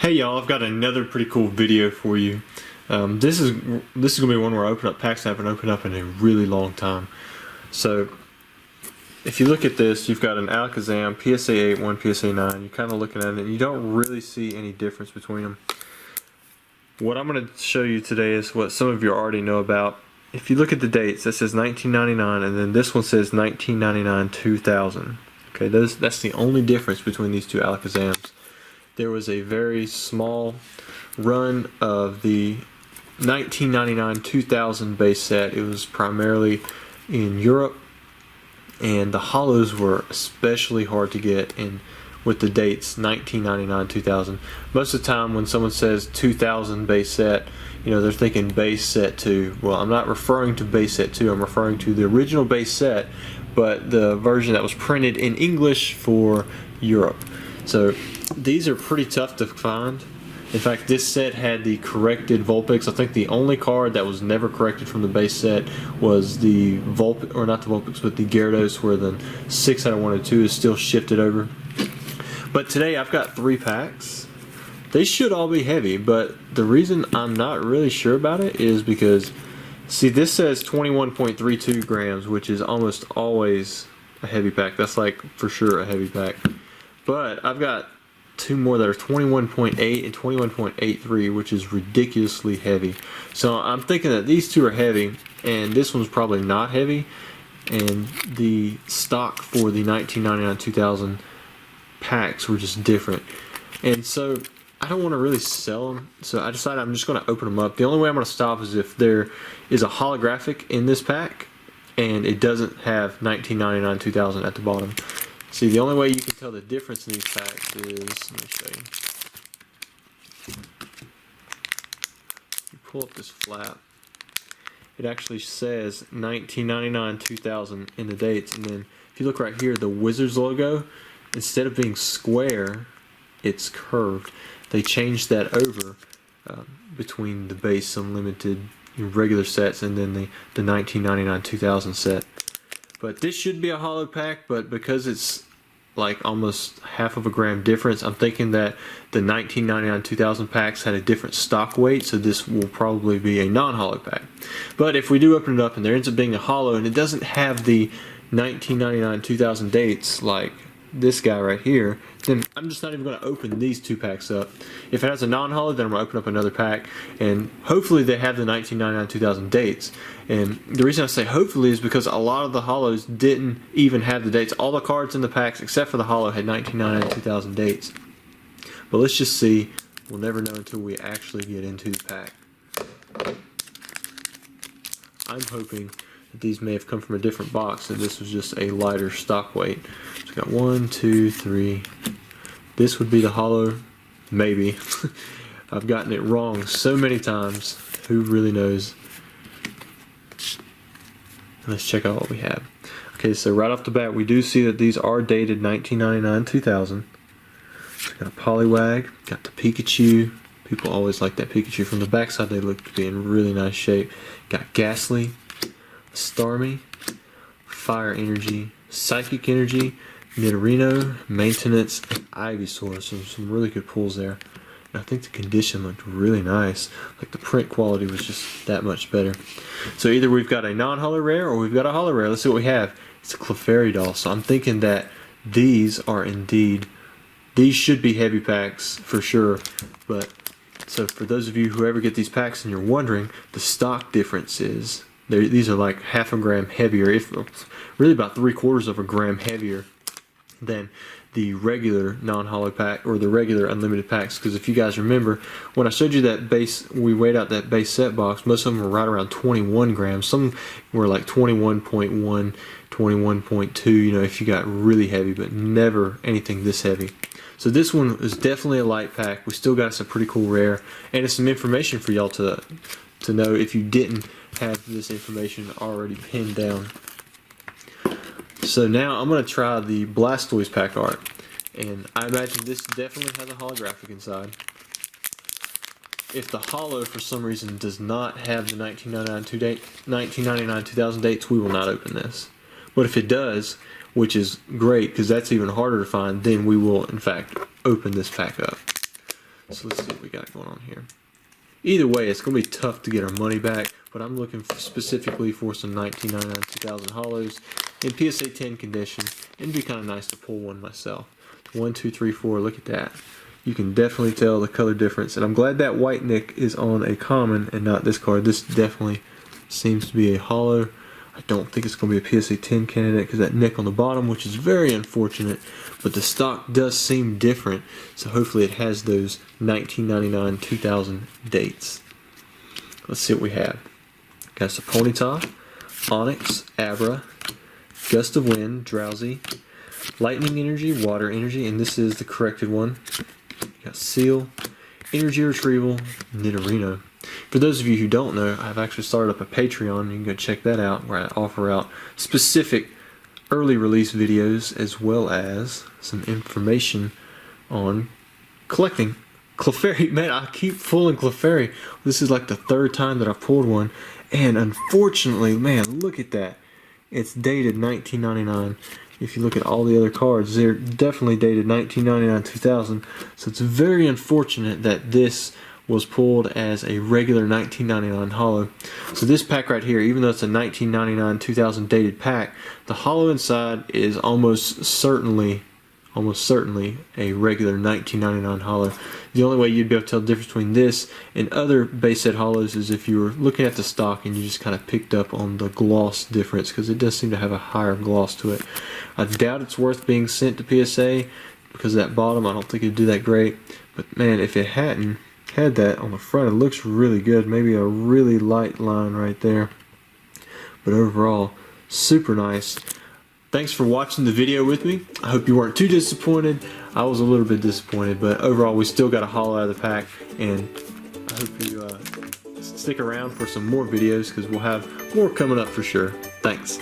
Hey y'all, I've got another pretty cool video for you. This is gonna be one where I open up packs I haven't opened up in a really long time. So if you look at this, you've got an Alakazam PSA 8, one PSA 9. You're kind of looking at it and you don't really see any difference between them. What I'm going to show you today is what some of you already know about. If you look at the dates, that says 1999 and then this one says 1999-2000. Okay, that's the only difference between these two Alakazams. There was a very small run of the 1999-2000 base set. It was primarily in Europe, and the holos were especially hard to get in with the dates 1999-2000. Most of the time when someone says 2000 base set, you know, they're thinking base set 2. Well, I'm not referring to base set 2, I'm referring to the original base set, but the version that was printed in English for Europe. So these are pretty tough to find. In fact, this set had the corrected Vulpix. I think the only card that was never corrected from the base set was the Vulpix, or not the Vulpix, but the Gyarados, where the 6 out of 1 and 2 is still shifted over. But today I've got 3 packs. They should all be heavy, but the reason I'm not really sure about it is because, see, this says 21.32 grams, which is almost always a heavy pack. That's like for sure a heavy pack. But I've got 2 more that are 21.8 and 21.83, which is ridiculously heavy. So I'm thinking that these two are heavy, and this one's probably not heavy. And the stock for the 1999-2000 packs were just different. And so I don't want to really sell them, so I decided I'm just going to open them up. The only way I'm going to stop is if there is a holographic in this pack, and it doesn't have 1999-2000 at the bottom. See, the only way you can tell the difference in these packs is, let me show you. You pull up this flap, it actually says 1999-2000 in the dates, and then if you look right here, the Wizards logo, instead of being square, it's curved. They changed that over between the base unlimited regular sets and then the 1999-2000 set. But this should be a holo pack, but because it's like almost half of a gram difference, I'm thinking that the 1999-2000 packs had a different stock weight, so this will probably be a non-holo pack. But if we do open it up and there ends up being a holo and it doesn't have the 1999-2000 dates like this guy right here, then I'm just not even going to open these 2 packs up. If it has a non-holo, then I'm going to open up another pack, and hopefully they have the 1999-2000 dates. And the reason I say hopefully is because a lot of the holos didn't even have the dates. All the cards in the packs except for the holo had 1999-2000 dates. But let's just see. We'll never know until we actually get into the pack. I'm hoping that these may have come from a different box, and this was just a lighter stock weight. So we got 1, 2, 3. This would be the holo, maybe. I've gotten it wrong so many times. Who really knows? Let's check out what we have. Okay, so right off the bat, we do see that these are dated 1999-2000. Got a Poliwag, got the Pikachu. People always like that Pikachu. From the backside, they look to be in really nice shape. Got Ghastly, Starmie, Fire Energy, Psychic Energy, Nidorino, Maintenance, and Ivysaur. So some really good pulls there. And I think the condition looked really nice. Like the print quality was just that much better. So either we've got a non-holo rare or we've got a holo rare. Let's see what we have. It's a Clefairy doll. So I'm thinking that these are indeed, these should be heavy packs for sure. But so for those of you who ever get these packs and you're wondering, the stock difference is, these are like half a gram heavier, if really about 3/4 of a gram heavier than the regular non-holo pack or the regular unlimited packs. Because if you guys remember, when I showed you that base, we weighed out that base set box, most of them were right around 21 grams. Some were like 21.1, 21.2, you know, if you got really heavy, but never anything this heavy. So this one is definitely a light pack. We still got some pretty cool rare, and it's some information for y'all to know if you didn't have this information already pinned down. So now I'm going to try the Blastoise pack art, and I imagine this definitely has a holographic inside. If the holo for some reason does not have the 1999-2000 dates, we will not open this. But if it does, which is great because that's even harder to find, then we will in fact open this pack up. So let's see what we got going on here. Either way, it's going to be tough to get our money back, but I'm looking specifically for some 1999-2000 hollows in PSA 10 condition. It'd be kind of nice to pull one myself. 1, 2, 3, 4. Look at that. You can definitely tell the color difference, and I'm glad that white nick is on a common and not this card. This definitely seems to be a hollow. I don't think it's going to be a PSA 10 candidate because that nick on the bottom, which is very unfortunate, but the stock does seem different, so hopefully it has those 1999-2000 dates. Let's see what we have. Got some Ponyta, Onyx, Abra, Gust of Wind, Drowsy, Lightning Energy, Water Energy, and this is the corrected one. Got Seal, Energy Retrieval, Nidorino. For those of you who don't know, I've actually started up a Patreon. You can go check that out, where I offer out specific early release videos as well as some information on collecting Clefairy. Man, I keep pulling Clefairy. This is like the third time that I've pulled one, and unfortunately, man, look at that. It's dated 1999. If you look at all the other cards, they're definitely dated 1999-2000. So it's very unfortunate that this was pulled as a regular 1999 hollow. So this pack right here, even though it's a 1999-2000 dated pack, the hollow inside is almost certainly a regular 1999 hollow. The only way you'd be able to tell the difference between this and other base set hollows is if you were looking at the stock and you just kind of picked up on the gloss difference, because it does seem to have a higher gloss to it. I doubt it's worth being sent to PSA because of that bottom. I don't think it'd do that great. But man, if it hadn't had that on the front, it looks really good. Maybe a really light line right there. But overall, super nice. Thanks for watching the video with me. I hope you weren't too disappointed. I was a little bit disappointed, but overall we still got a hollow out of the pack, and I hope you stick around for some more videos because we'll have more coming up for sure. Thanks.